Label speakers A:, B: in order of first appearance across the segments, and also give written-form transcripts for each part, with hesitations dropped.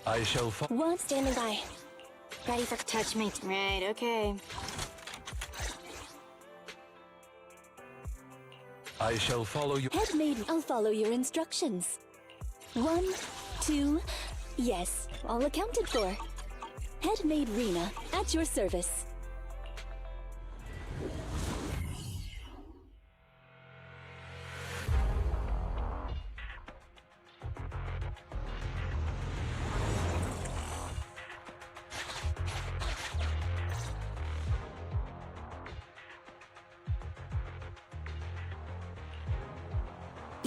A: I shall
B: One standing by. Ready for touch me. Right, okay.
A: I shall follow you.
B: Head maiden, I'll follow your instructions. 1, 2, yes, all accounted for. Head maid Rena, at your service.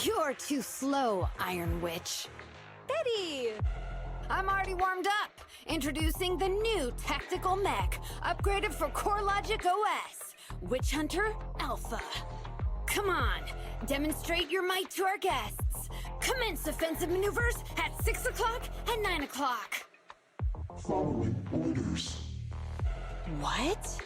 C: You're too slow, Iron Witch. Betty! I'm already warmed up. Introducing the new tactical mech, upgraded for Core Logic OS. Witch Hunter Alpha. Come on, demonstrate your might to our guests. Commence offensive maneuvers at 6 o'clock and 9 o'clock.
D: Following orders.
C: What?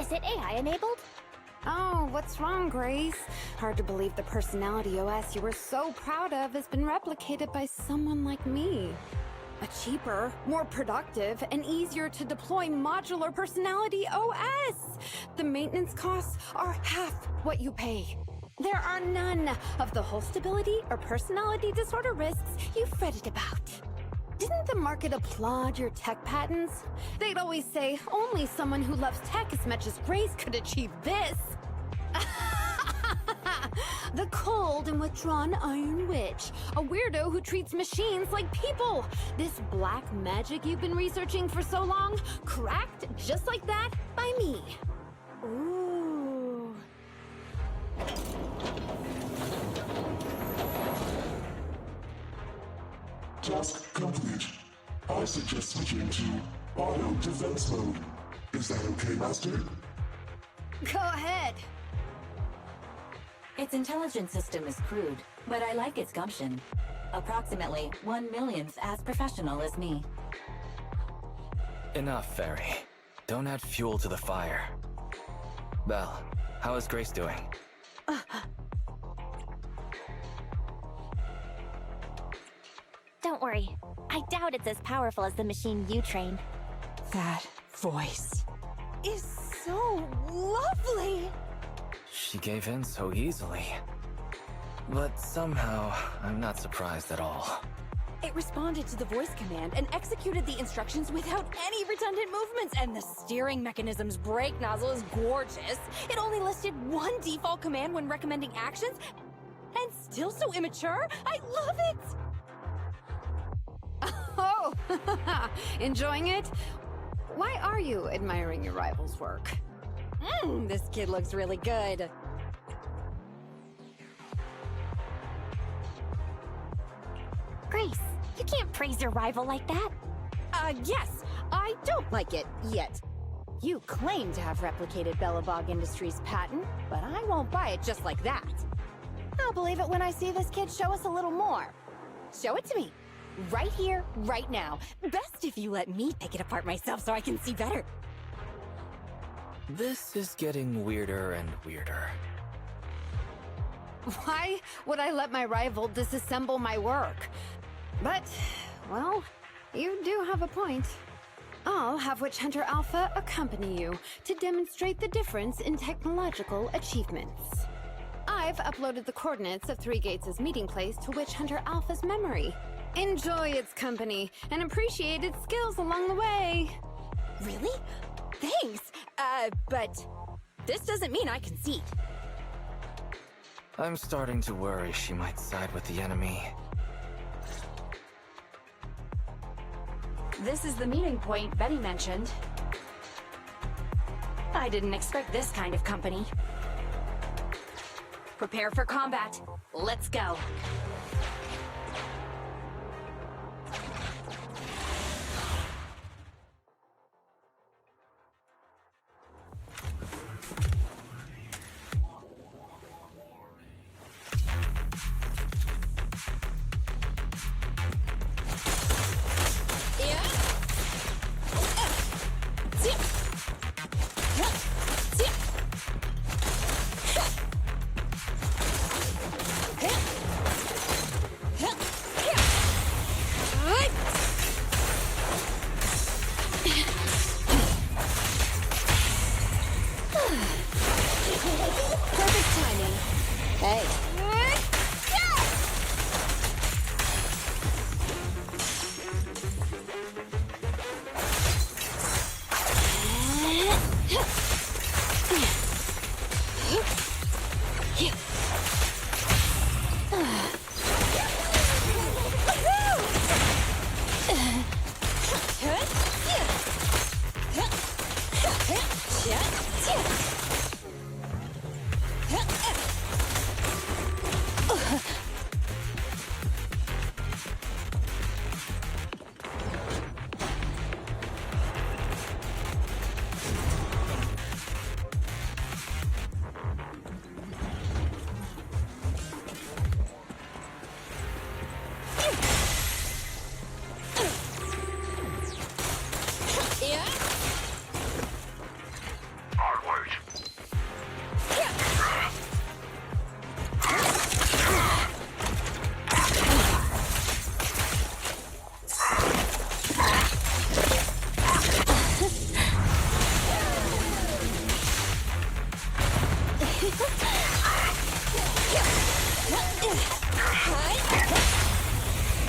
B: Is it AI enabled?
C: Oh, what's wrong, Grace? Hard to believe the personality OS you were so proud of has been replicated by someone like me. A cheaper, more productive, and easier to deploy modular personality OS! The maintenance costs are half what you pay. There are none of the whole stability or personality disorder risks you fretted about. Didn't the market applaud your tech patents? They'd always say only someone who loves tech as much as Grace could achieve this. The cold and withdrawn Iron Witch, a weirdo who treats machines like people. This black magic you've been researching for so long, cracked just like that by me. Ooh.
D: Task complete. I suggest switching to auto defense mode. Is that okay, Master?
C: Go ahead.
E: Its intelligence system is crude, but I like its gumption. Approximately 1/1,000th as professional as me.
F: Enough, Fairy. Don't add fuel to the fire. Belle, how is Grace doing?
B: Don't worry. I doubt it's as powerful as the machine you trained.
C: That voice is so lovely.
F: She gave in so easily. But somehow, I'm not surprised at all.
G: It responded to the voice command and executed the instructions without any redundant movements, and the steering mechanism's brake nozzle is gorgeous. It only listed one default command when recommending actions, and still so immature. I love it!
C: Oh, enjoying it? Why are you admiring your rival's work?
G: This kid looks really good.
B: Grace, you can't praise your rival like that.
G: Yes, I don't like it yet. You claim to have replicated Bellabog Industries' patent, but I won't buy it just like that. I'll believe it when I see this kid show us a little more. Show it to me. Right here, right now. Best if you let me pick it apart myself so I can see better.
F: This is getting weirder and weirder.
C: Why would I let my rival disassemble my work? But, well, you do have a point. I'll have Witch Hunter Alpha accompany you to demonstrate the difference in technological achievements. I've uploaded the coordinates of Three Gates' meeting place to Witch Hunter Alpha's memory. Enjoy its company and appreciate its skills along the way.
G: Really? Thanks. But this doesn't mean I concede.
F: I'm starting to worry she might side with the enemy.
E: This is the meeting point Betty mentioned. I didn't expect this kind of company. Prepare for combat. Let's go.
G: Perfect timing. Hey.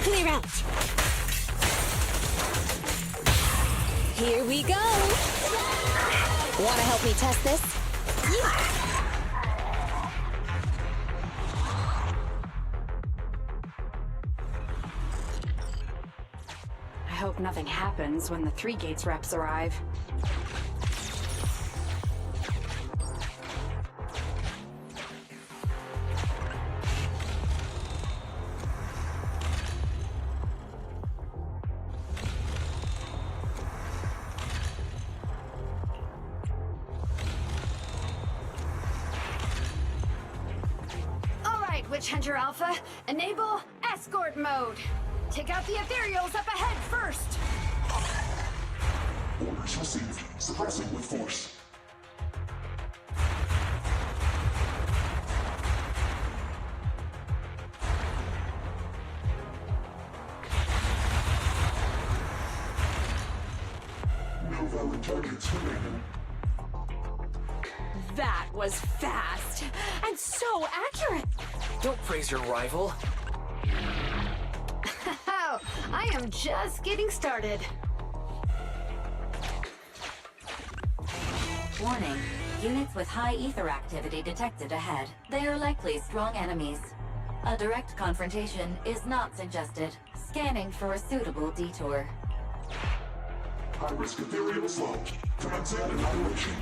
B: Clear out. Here we go.
G: Wanna help me test this?
C: I hope nothing happens when the 3 Gates reps arrive.
H: Witch Hunter Alpha, enable Escort mode. Take out the ethereals up ahead first.
D: Orders received. Suppressing with force. No valid targets remaining.
C: That was fast and so accurate.
F: Don't praise your rival.
H: Oh, I am just getting started.
E: Warning. Units with high ether activity detected ahead. They are likely strong enemies. A direct confrontation is not suggested. Scanning for a suitable detour.
D: High-risk ethereals launched. Commencing annihilation.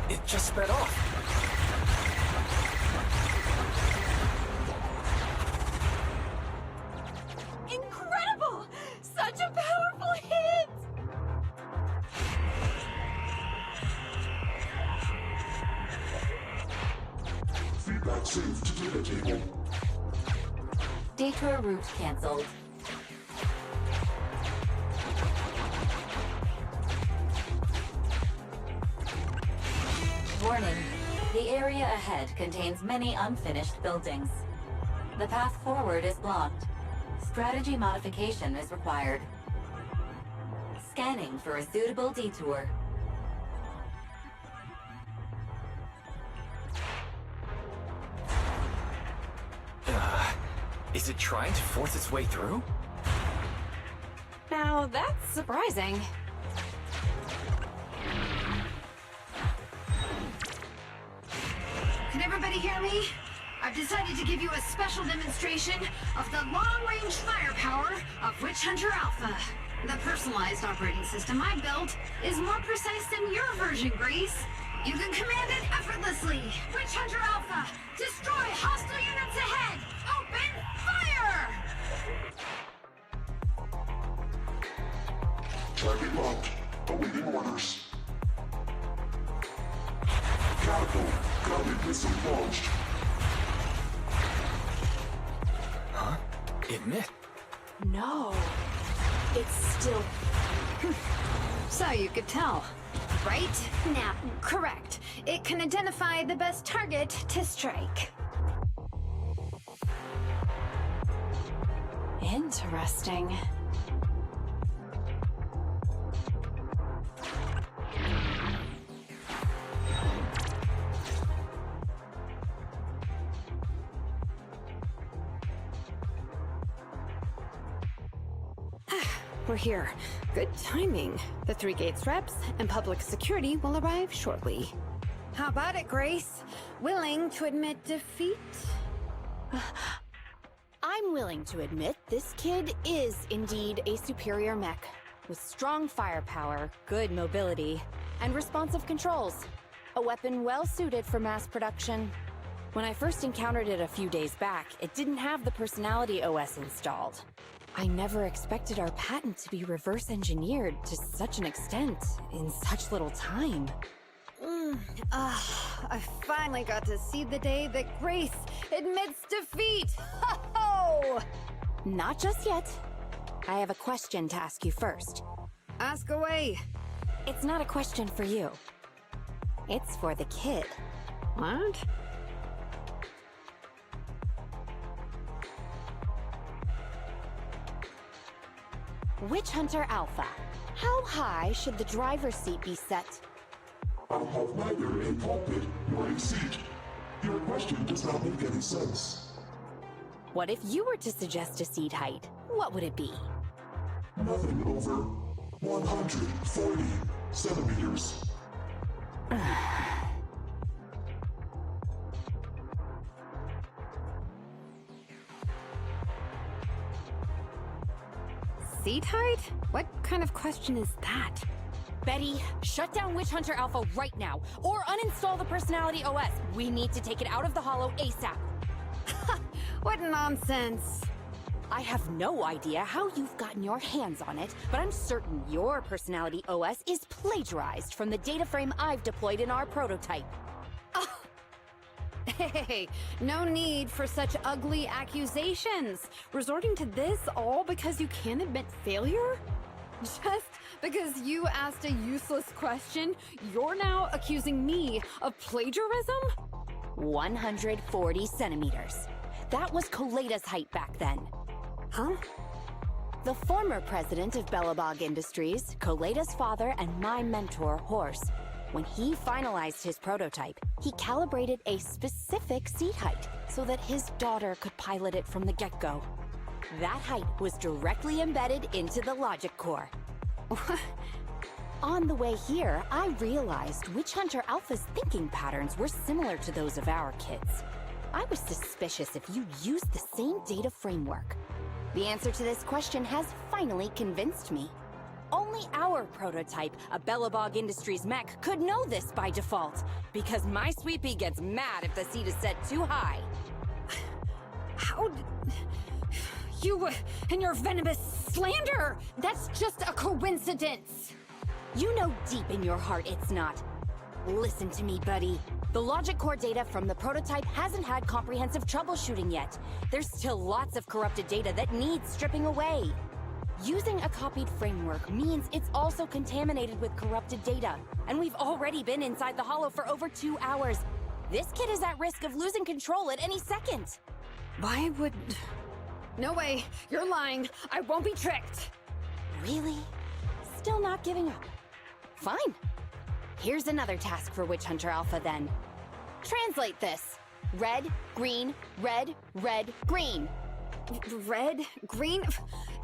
F: It just sped off.
C: Incredible! Such a powerful hit!
D: Feedback saved to data table.
E: Detour route cancelled. Warning. The area ahead contains many unfinished buildings. The path forward is blocked. Strategy modification is required. Scanning for a suitable detour.
F: Is it trying to force its way through?
C: Now that's surprising.
H: Can everybody hear me? I've decided to give you a special demonstration of the long-range firepower of Witch Hunter Alpha. The personalized operating system I built is more precise than your version, Grace. You can command it effortlessly. Witch Hunter Alpha, destroy hostile units ahead! Open fire!
D: Target locked. Awaiting orders. Catapult. Guided missile launched.
F: Huh? Admit.
C: No. It's still...
H: So you could tell, right? Now, correct. It can identify the best target to strike.
C: Interesting. we're here. Good timing. The 3 Gates reps and public security will arrive shortly. How about it, Grace? Willing to admit defeat?
G: I'm willing to admit this kid is indeed a superior mech, with strong firepower, good mobility, and responsive controls. A weapon well suited for mass production. When I first encountered it a few days back, it didn't have the personality OS installed. I never expected our patent to be reverse engineered to such an extent in such little time.
C: I finally got to see the day that Grace admits defeat! Ho-ho!
G: Not just yet. I have a question to ask you first.
C: Ask away.
G: It's not a question for you. It's for the kid.
C: What?
G: Witch Hunter Alpha. How high should the driver's seat be set?
D: I have neither a pulpit nor a seat. Your question does not make any sense.
G: What if you were to suggest a seat height? What would it be?
D: Nothing over 140 centimeters.
C: Seat height? What kind of question is that?
G: Betty, shut down Witch Hunter Alpha right now, or uninstall the Personality OS. We need to take it out of the Hollow ASAP.
C: What nonsense!
G: I have no idea how you've gotten your hands on it, but I'm certain your Personality OS is plagiarized from the data frame I've deployed in our prototype.
C: Hey, no need for such ugly accusations. Resorting to this all because you can't admit failure? Just because you asked a useless question, you're now accusing me of plagiarism?
G: 140 centimeters. That was Koleda's height back then.
C: Huh?
G: The former president of Belobog Industries, Koleda's father, and my mentor, Horse, when he finalized his prototype, he calibrated a specific seat height so that his daughter could pilot it from the get-go. That height was directly embedded into the logic core. On the way here, I realized Witch Hunter Alpha's thinking patterns were similar to those of our kids. I was suspicious if you used the same data framework. The answer to this question has finally convinced me. Only our prototype, a Belobog Industries mech, could know this by default, because my sweepy gets mad if the seat is set too high.
C: How did... You and your venomous slander! That's just a coincidence!
G: You know deep in your heart it's not. Listen to me, buddy. The logic core data from the prototype hasn't had comprehensive troubleshooting yet. There's still lots of corrupted data that needs stripping away. Using a copied framework means it's also contaminated with corrupted data, and we've already been inside the Hollow for over 2 hours. This kid is at risk of losing control at any second.
C: Why would... No way! You're lying! I won't be tricked!
G: Really? Still not giving up? Fine. Here's another task for Witch Hunter Alpha then. Translate this. Red, green, red, red, green.
C: Red? Green?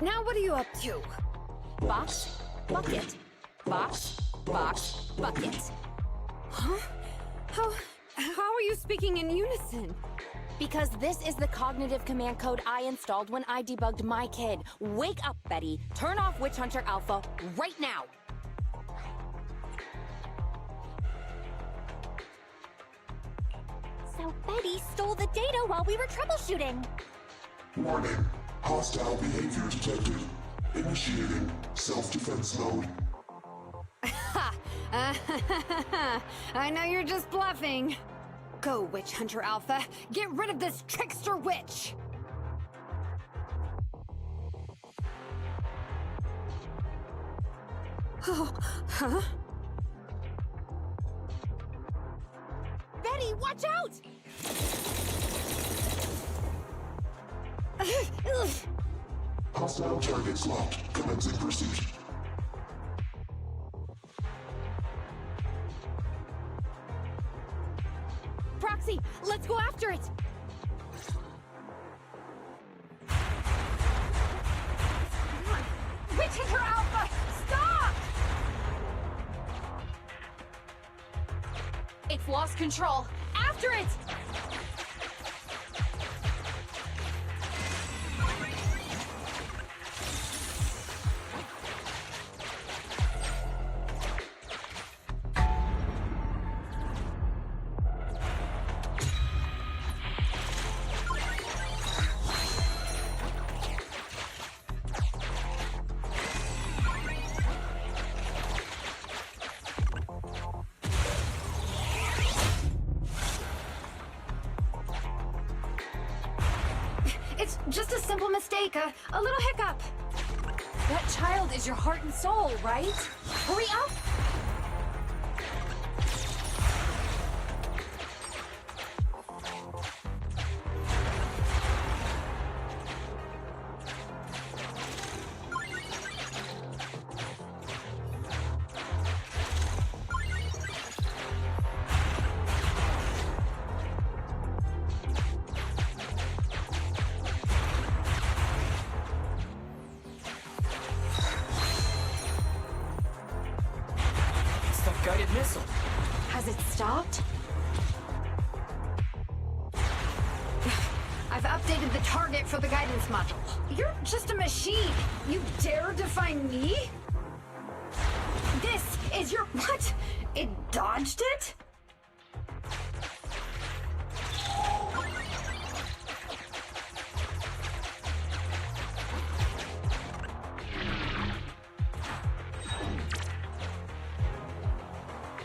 C: Now what are you up to?
G: Box, bucket. Box, box, bucket.
C: Huh? How are you speaking in unison?
G: Because this is the cognitive command code I installed when I debugged my kid. Wake up, Betty. Turn off Witch Hunter Alpha right now.
B: So Betty stole the data while we were troubleshooting.
D: Warning. Hostile behavior detected. Initiating self-defense mode.
C: I know you're just bluffing. Go, Witch Hunter Alpha. Get rid of this trickster witch! Oh, huh?
G: Betty, watch out!
D: Hostile targets locked. Commencing pursuit.
G: Proxy, let's go after it!
H: Witch Hunter
G: It's lost control. After it!
C: It's just a simple mistake, a little hiccup.
G: That child is your heart and soul, right? Hurry up!
F: It's that guided missile.
C: Has it stopped? I've updated the target for the guidance module. You're just a machine. You dare defy me? This is your... What? It dodged it?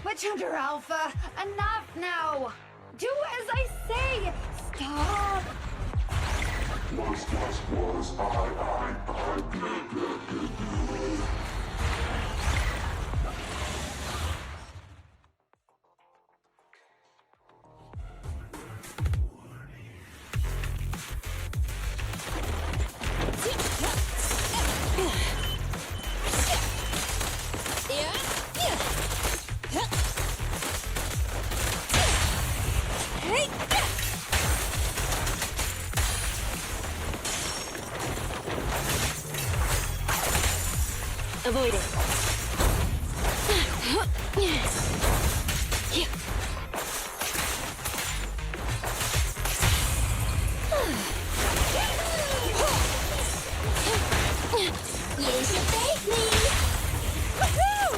C: Witch Hunter Alpha, enough now! Do as I say! Stop!
D: Was,
B: Avoid it. You should thank me. Woohoo!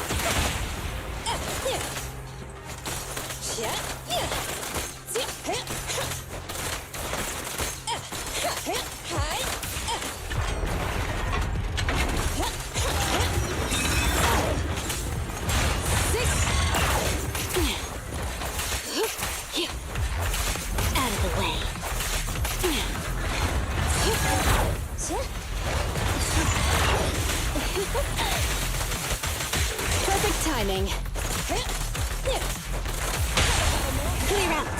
B: Out of the way. Perfect timing. Clear out.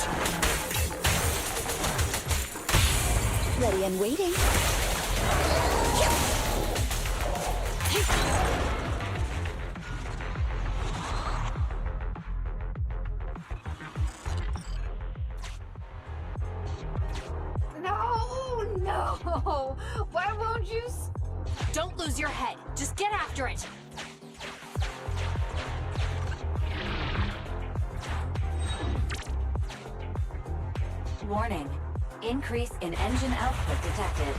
B: Ready and waiting.
C: No! Why won't you
G: Don't lose your head. Just get after it.
E: Warning. Increase in engine output detected.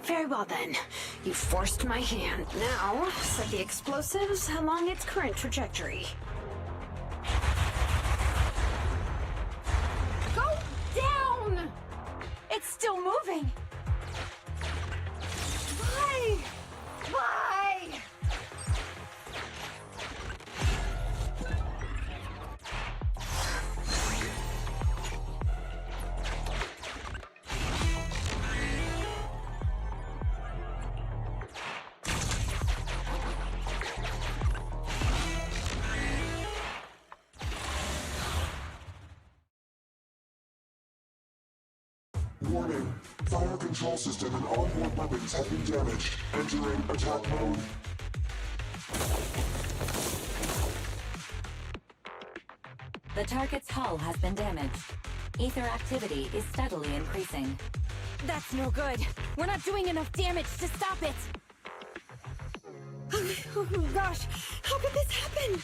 C: Very well then. You forced my hand. Now, set the explosives along its current trajectory. Go down!
G: It's still moving.
C: Why? Why?
D: warning. Fire control system and onboard weapons have been damaged. Entering attack mode.
E: The target's hull has been damaged. Ether activity is steadily increasing.
G: That's no good. We're not doing enough damage to stop it.
C: Oh gosh, how could this happen?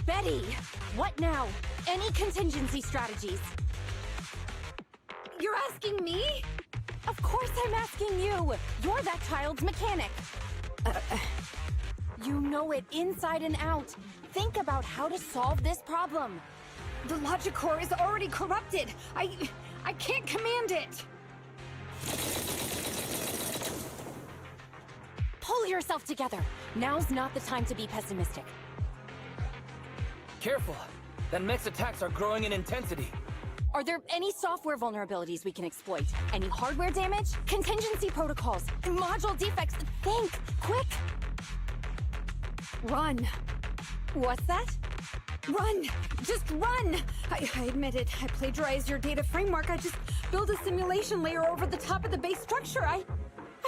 G: Betty, what now? Any contingency strategies?
C: You're asking me?
G: Of course I'm asking you. You're that child's mechanic. You know it inside and out. Think about how to solve this problem.
C: The logic core is already corrupted. I can't command it.
G: Pull yourself together. Now's not the time to be pessimistic.
F: Careful! That mech's attacks are growing in intensity.
G: Are there any software vulnerabilities we can exploit? Any hardware damage? Contingency protocols? Module defects? Think! Quick!
C: Run.
G: What's that?
C: Run! Just run! I admit it. I plagiarized your data framework. I just built a simulation layer over the top of the base structure. I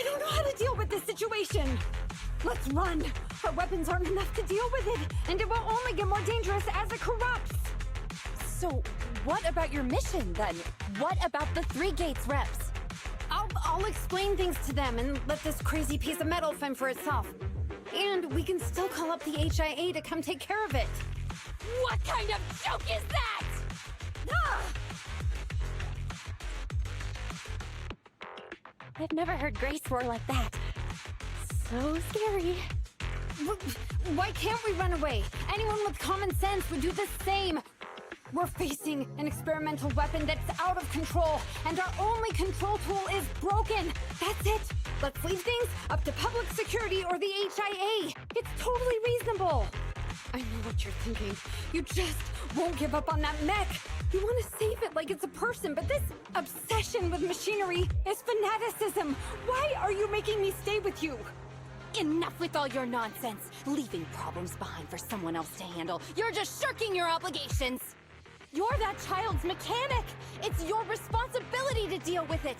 C: don't know how to deal with this situation. Let's run. Our weapons aren't enough to deal with it, and it will only get more dangerous as it corrupts.
G: So, what about your mission, then? What about the 3 Gates reps?
C: I'll explain things to them and let this crazy piece of metal fend for itself. And we can still call up the HIA to come take care of it.
G: What kind of joke is that?
C: Ah!
G: I've never heard Grace roar like that. So scary.
C: Why can't we run away? Anyone with common sense would do the same. We're facing an experimental weapon that's out of control, and our only control tool is broken. That's it. Let's leave things up to public security or the HIA. It's totally reasonable. I know what you're thinking. You just won't give up on that mech. You want to save it like it's a person, but this obsession with machinery is fanaticism. Why are you making me stay with you?
G: Enough with all your nonsense. Leaving problems behind for someone else to handle. You're just shirking your obligations. You're that child's mechanic. It's your responsibility to deal with it.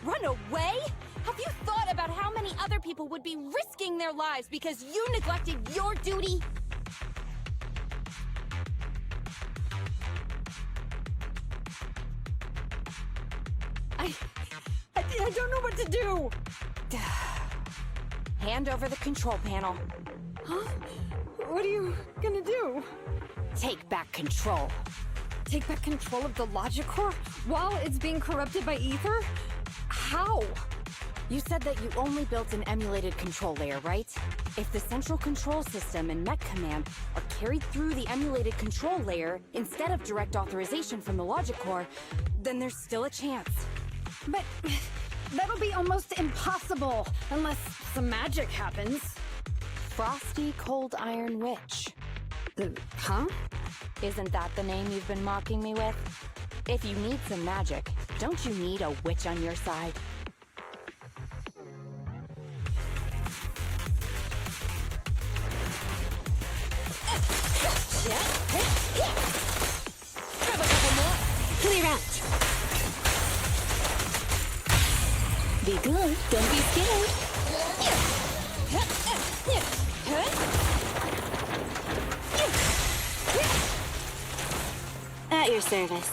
G: Run away? Have you thought about how many other people would be risking their lives because you neglected your duty?
C: I don't know what to do.
G: Hand over the control panel.
C: Huh? What are you gonna do?
G: Take back control.
C: Take back control of the logic core while it's being corrupted by ether? How?
G: You said that you only built an emulated control layer, right? If the central control system and mech command are carried through the emulated control layer instead of direct authorization from the logic core, then there's still a chance.
C: But that'll be almost impossible unless some magic happens.
G: Frosty Cold Iron Witch.
C: Huh?
G: Isn't that the name you've been mocking me with? If you need some magic, don't you need a witch on your side? Grab a couple more.
B: Clear out. Be good, don't be scared. At your service.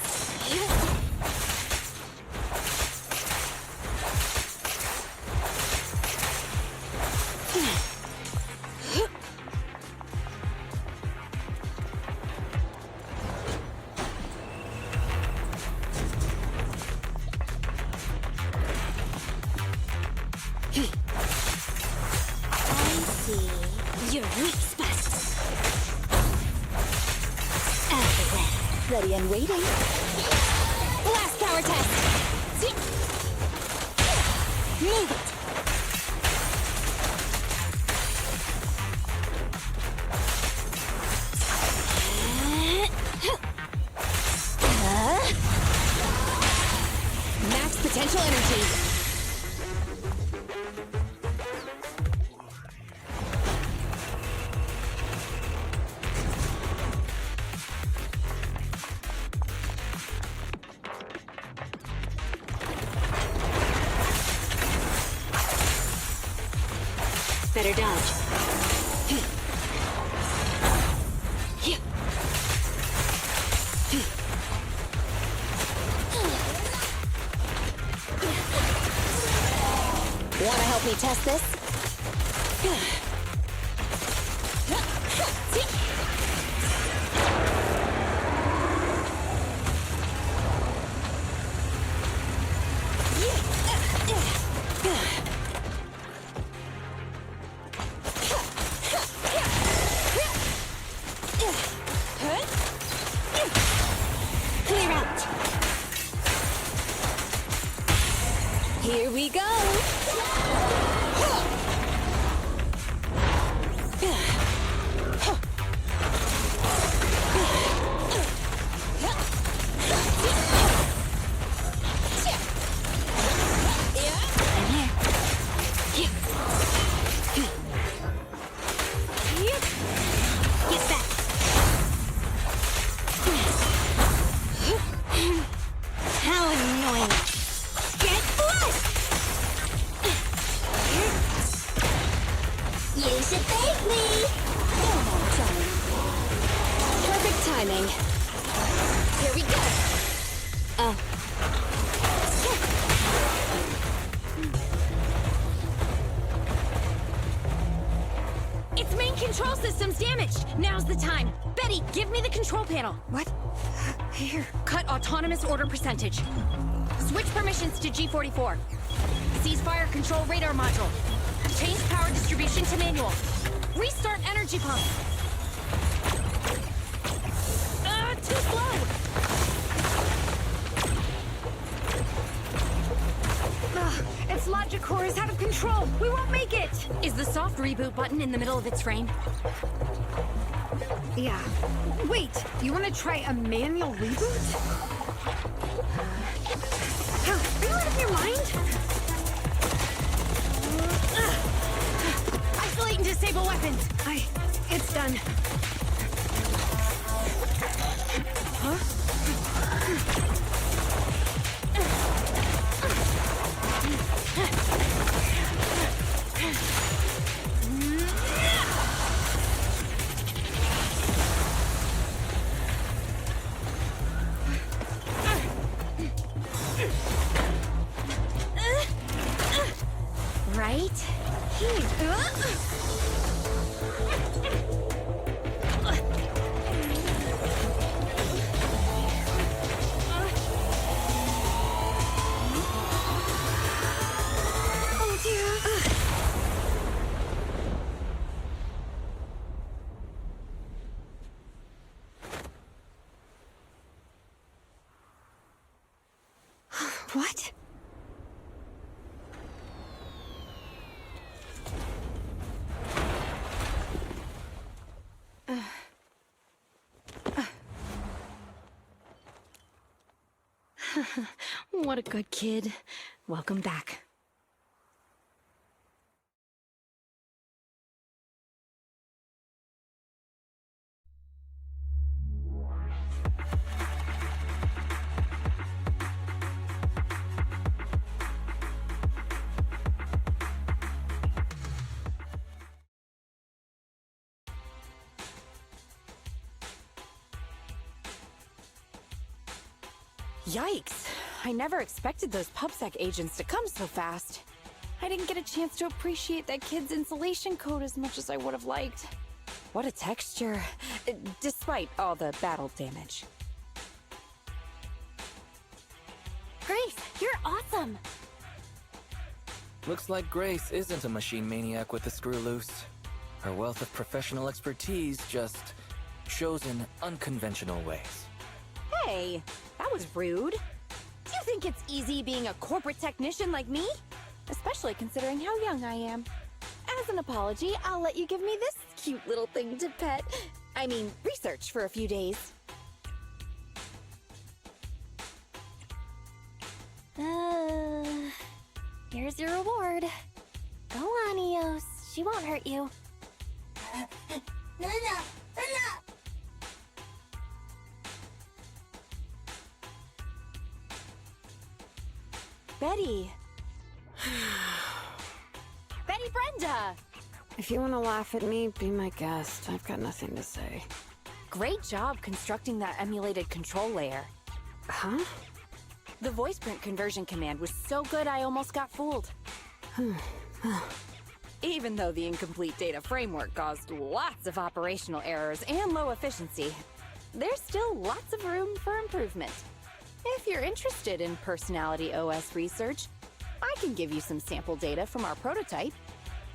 B: Your weak spot. Out of the way. Ready and waiting. Blast power test. Move it. Max potential energy. Better dodge. me test this. Clear out. Here we go. Get back. How annoying. Get flushed! You should thank me! Oh, I'm trying. Perfect timing. Here we go! Oh.
G: Its main control system's damaged. Now's the time. Betty, give me the control panel.
C: What? Here.
G: Cut autonomous order percentage. Switch permissions to G44. Cease fire control radar module. Change power distribution to manual. Restart energy pump. Too slow.
C: Its logic core is out of control. We won't make it.
G: Is the soft reboot button in the middle of its frame?
C: Yeah. Wait, you want to try a manual reboot? Are you out of your mind?
G: Isolate and disable weapons.
C: It's done.
G: Right here.
C: Oh dear. What?
G: What a good kid. Welcome back. Yikes! I never expected those PubSec agents to come so fast. I didn't get a chance to appreciate that kid's insulation coat as much as I would have liked. What a texture, despite all the battle damage.
B: Grace, you're awesome.
F: Looks like Grace isn't a machine maniac with the screw loose. Her wealth of professional expertise just shows in unconventional ways.
G: Hey, that was rude. Do you think it's easy being a corporate technician like me? Especially considering how young I am. As an apology, I'll let you give me this cute little thing to pet. I mean, research for a few days.
B: Here's your reward. Go on, Eos. She won't hurt you. No.
G: Betty. Betty Brenda!
C: If you want to laugh at me, be my guest. I've got nothing to say.
G: Great job constructing that emulated control layer.
C: Huh?
G: The voice print conversion command was so good I almost got fooled. Even though the incomplete data framework caused lots of operational errors and low efficiency, there's still lots of room for improvement. If you're interested in Personality OS research, I can give you some sample data from our prototype.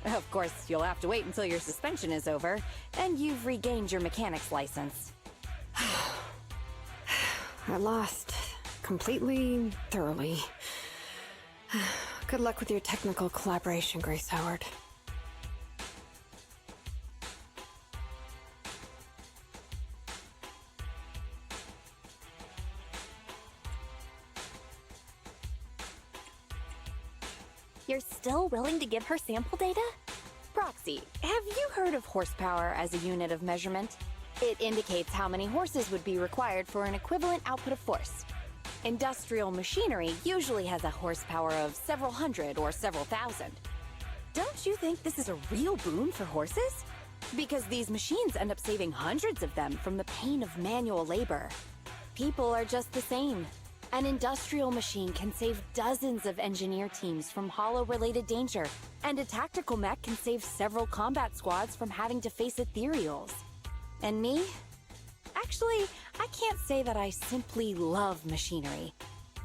G: Of course, you'll have to wait until your suspension is over and you've regained your mechanics license.
C: I lost. Completely, thoroughly. Good luck with your technical collaboration, Grace Howard.
B: You're still willing to give her sample data?
G: Proxy, have you heard of horsepower as a unit of measurement? It indicates how many horses would be required for an equivalent output of force. Industrial machinery usually has a horsepower of several hundred or several thousand. Don't you think this is a real boon for horses? Because these machines end up saving hundreds of them from the pain of manual labor. People are just the same. An industrial machine can save dozens of engineer teams from hollow-related danger, and a tactical mech can save several combat squads from having to face ethereals. And me? Actually, I can't say that I simply love machinery.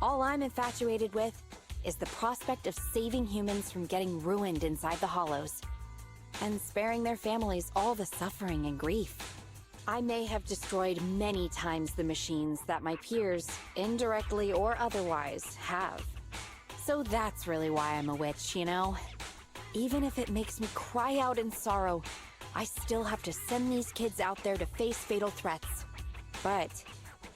G: All I'm infatuated with is the prospect of saving humans from getting ruined inside the hollows, and sparing their families all the suffering and grief. I may have destroyed many times the machines that my peers, indirectly or otherwise, have. So that's really why I'm a witch, you know? Even if it makes me cry out in sorrow, I still have to send these kids out there to face fatal threats. But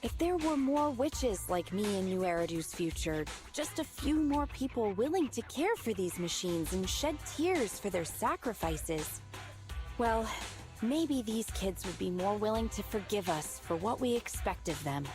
G: if there were more witches like me in New Eridu's future, just a few more people willing to care for these machines and shed tears for their sacrifices, well, maybe these kids would be more willing to forgive us for what we expect of them.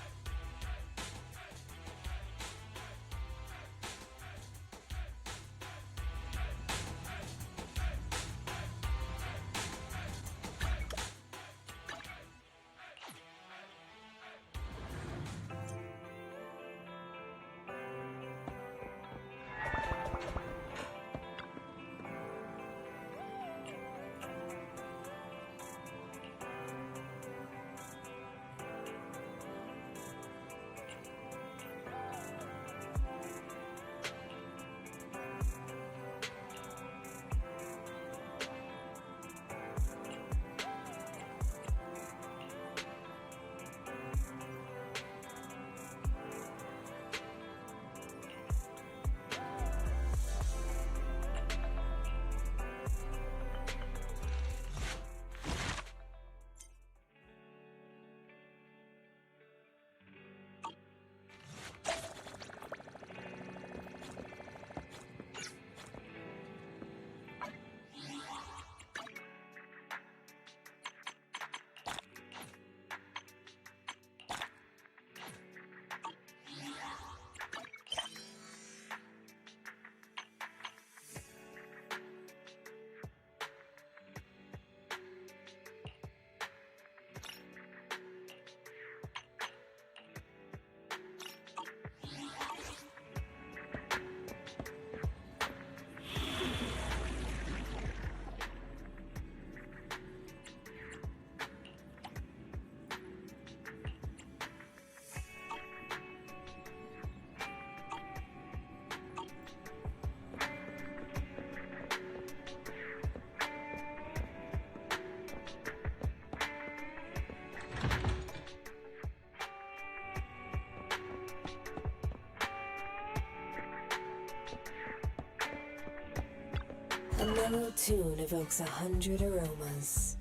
I: A mellow tune evokes 100 aromas.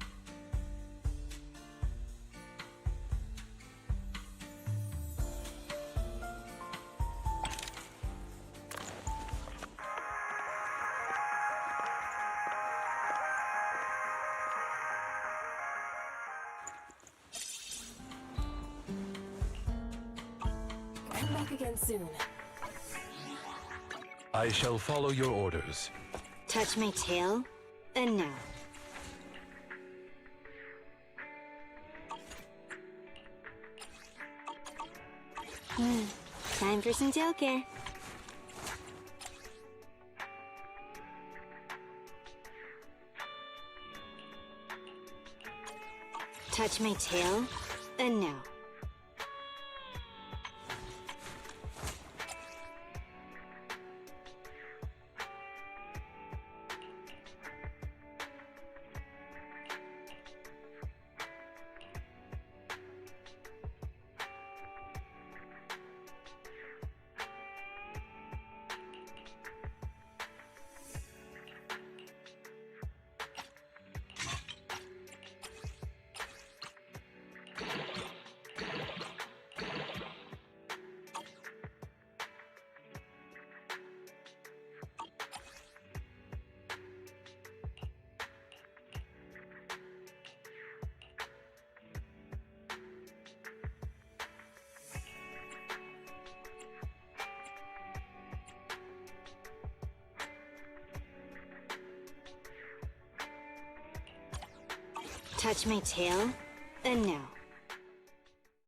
I: Come back again soon.
A: I shall follow your orders.
H: Touch my tail? And no. Time for some tail care.
J: Touch my tail, and no. Touch my tail, and no.